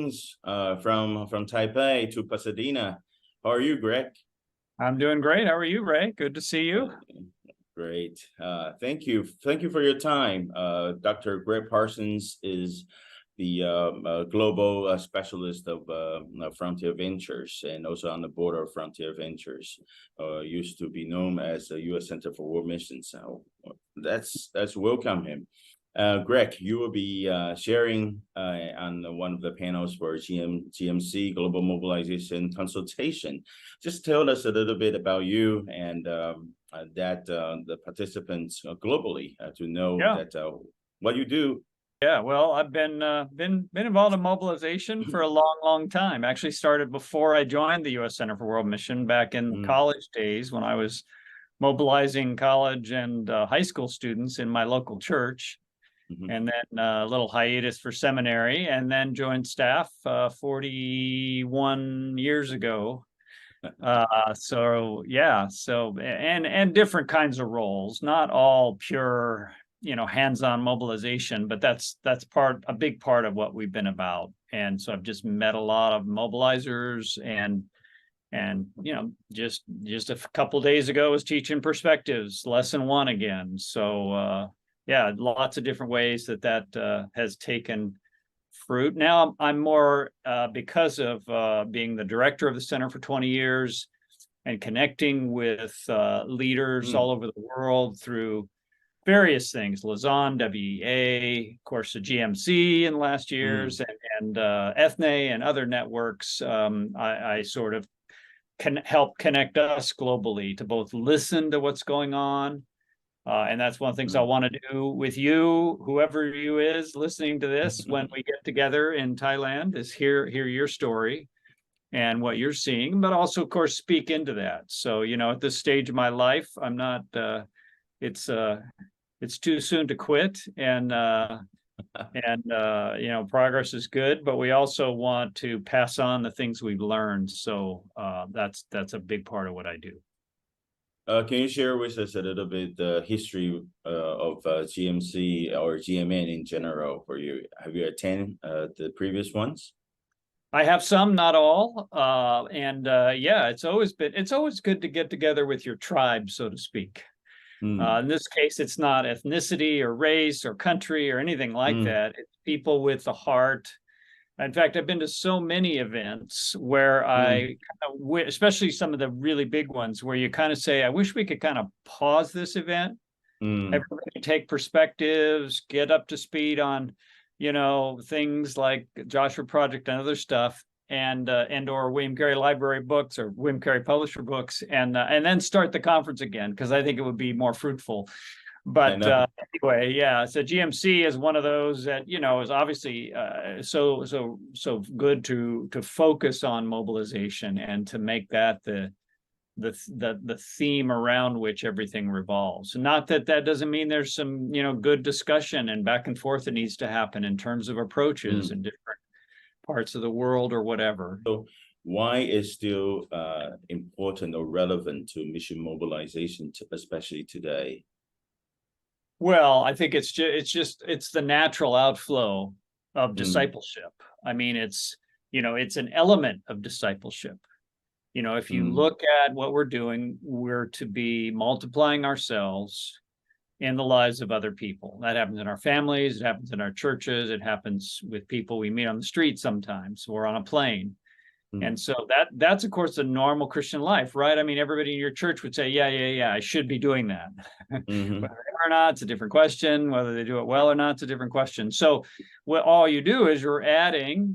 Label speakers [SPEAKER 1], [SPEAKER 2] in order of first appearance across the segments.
[SPEAKER 1] Greetings from Taipei to Pasadena. How are you, Greg?
[SPEAKER 2] I'm doing great. How are you, Ray? Good to see you.
[SPEAKER 1] Great. Thank you. Thank you for your time. Dr. Greg Parsons is the global specialist of Frontier Ventures and also on the board of Frontier Ventures. Used to be known as the U.S. Center for World Missions. So that's welcome him. Greg, you will be sharing on one of the panels for GMC, Global Mobilization Consultation. Just tell us a little bit about you and that the participants globally to know that what you do.
[SPEAKER 2] Yeah, well, I've been involved in mobilization for a long time. Actually started before I joined the U.S. Center for World Mission back in college days when I was mobilizing college and high school students in my local church. And then a little hiatus for seminary, and then joined staff 41 years ago. And different kinds of roles, not all pure, hands-on mobilization, but that's a big part of what we've been about. And so I've just met a lot of mobilizers and just a couple of days ago was teaching Perspectives, lesson 1 again. So lots of different ways that has taken fruit. Now I'm more because of being the director of the center for 20 years and connecting with leaders all over the world through various things, Lausanne, WEA, of course, the GMC in the last years, and Ethne and other networks. I sort of can help connect us globally to both listen to what's going on. And that's one of the things I want to do with you, whoever you is listening to this, when we get together in Thailand, is hear your story and what you're seeing, but also, of course, speak into that. So, at this stage of my life, I'm not, it's too soon to quit, and progress is good, but we also want to pass on the things we've learned. So that's a big part of what I do.
[SPEAKER 1] Can you share with us a little bit the history of GMC or GMN in general for you? Have you attended the previous ones?
[SPEAKER 2] I have some, not all. It's always good to get together with your tribe, so to speak. In this case, it's not ethnicity or race or country or anything like that. It's people with a heart. In fact, I've been to so many events where especially some of the really big ones, where you kind of say, I wish we could kind of pause this event, everybody take perspectives, get up to speed on, things like Joshua Project and other stuff, and or William Carey Library books or William Carey Publisher books, and then start the conference again, because I think it would be more fruitful. But anyway, so GMC is one of those that is obviously so good to focus on mobilization and to make that the theme around which everything revolves. Not that doesn't mean there's some good discussion and back and forth that needs to happen in terms of approaches in different parts of the world or whatever.
[SPEAKER 1] So why is still important or relevant to mission mobilization, especially today?
[SPEAKER 2] Well, I think it's the natural outflow of discipleship. I mean, it's an element of discipleship. If you look at what we're doing, we're to be multiplying ourselves in the lives of other people. That happens in our families, it happens in our churches, it happens with people we meet on the street sometimes, or on a plane. And so that's of course the normal Christian life, right? I mean, everybody in your church would say, yeah, I should be doing that. Whether they are or not, it's a different question. Whether they do it well or not, it's a different question. So what all you do is you're adding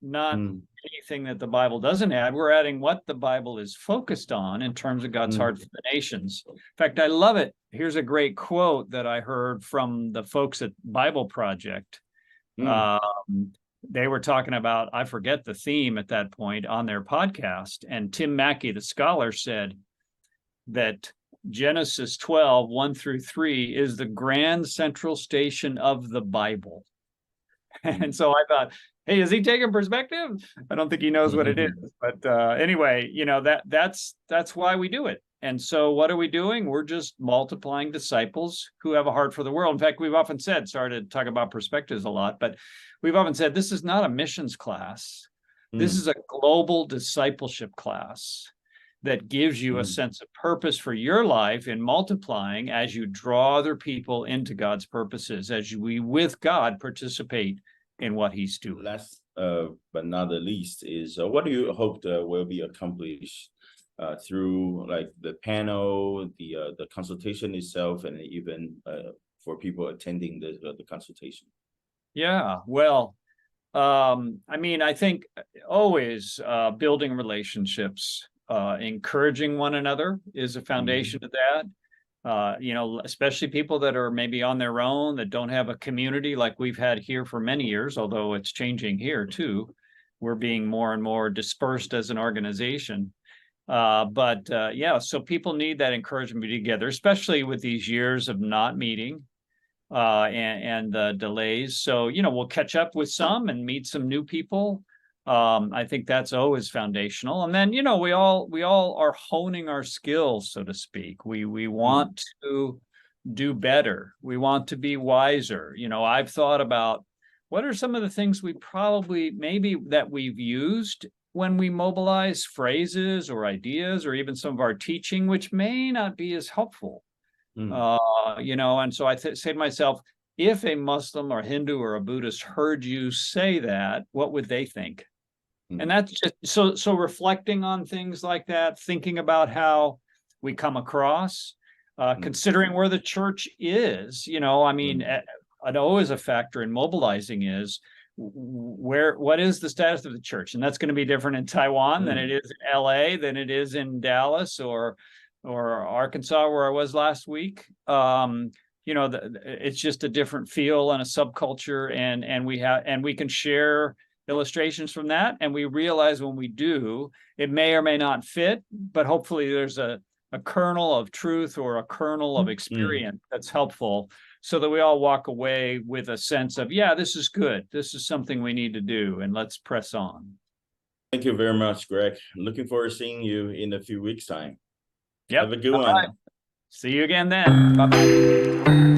[SPEAKER 2] not anything that the Bible doesn't add. We're adding what the Bible is focused on in terms of God's heart for the nations. In fact, I love it. Here's a great quote that I heard from the folks at Bible Project. They were talking about, I forget the theme at that point on their podcast, and Tim Mackey, the scholar, said that Genesis 12, 1 through 3 is the grand central station of the Bible. And so I thought, hey, is he taking perspective? I don't think he knows what it is. But anyway, that's why we do it. And so what are we doing? We're just multiplying disciples who have a heart for the world. In fact, we've often said, sorry to talk about perspectives a lot, but we've often said this is not a missions class. This is a global discipleship class that gives you a sense of purpose for your life in multiplying as you draw other people into God's purposes, as we with God participate in what he's doing.
[SPEAKER 1] Last but not the least is what do you hope will be accomplished through like the panel, the consultation itself, and even for people attending the consultation?
[SPEAKER 2] Yeah, well, I mean, I think always building relationships, encouraging one another is a foundation of that. You know, especially people that are maybe on their own, that don't have a community like we've had here for many years, although it's changing here too. We're being more and more dispersed as an organization. Yeah, so people need that encouragement to be together, especially with these years of not meeting and the delays. So, you know, we'll catch up with some and meet some new people. I think that's always foundational. And then, you know, we all are honing our skills, so to speak. We want to do better. We want to be wiser. You know, I've thought about what are some of the things we probably maybe that we've used when we mobilize, phrases or ideas or even some of our teaching, which may not be as helpful. You know, and so I say to myself, if a Muslim or Hindu or a Buddhist heard you say that, what would they think? And that's just so reflecting on things like that, thinking about how we come across, considering where the church is. You know, I mean, always a factor in mobilizing is what is the status of the church? And that's going to be different in Taiwan than it is in LA, than it is in Dallas or Arkansas, where I was last week. You know, it's just a different feel and a subculture, and we can share illustrations from that. And we realize when we do, it may or may not fit, but hopefully there's a kernel of truth or a kernel of experience that's helpful, so that we all walk away with a sense of, yeah, this is good. This is something we need to do, and let's press on.
[SPEAKER 1] Thank you very much, Greg. Looking forward to seeing you in a few weeks' time.
[SPEAKER 2] Yep.
[SPEAKER 1] Have a good one.
[SPEAKER 2] Right. See you again then. Bye-bye.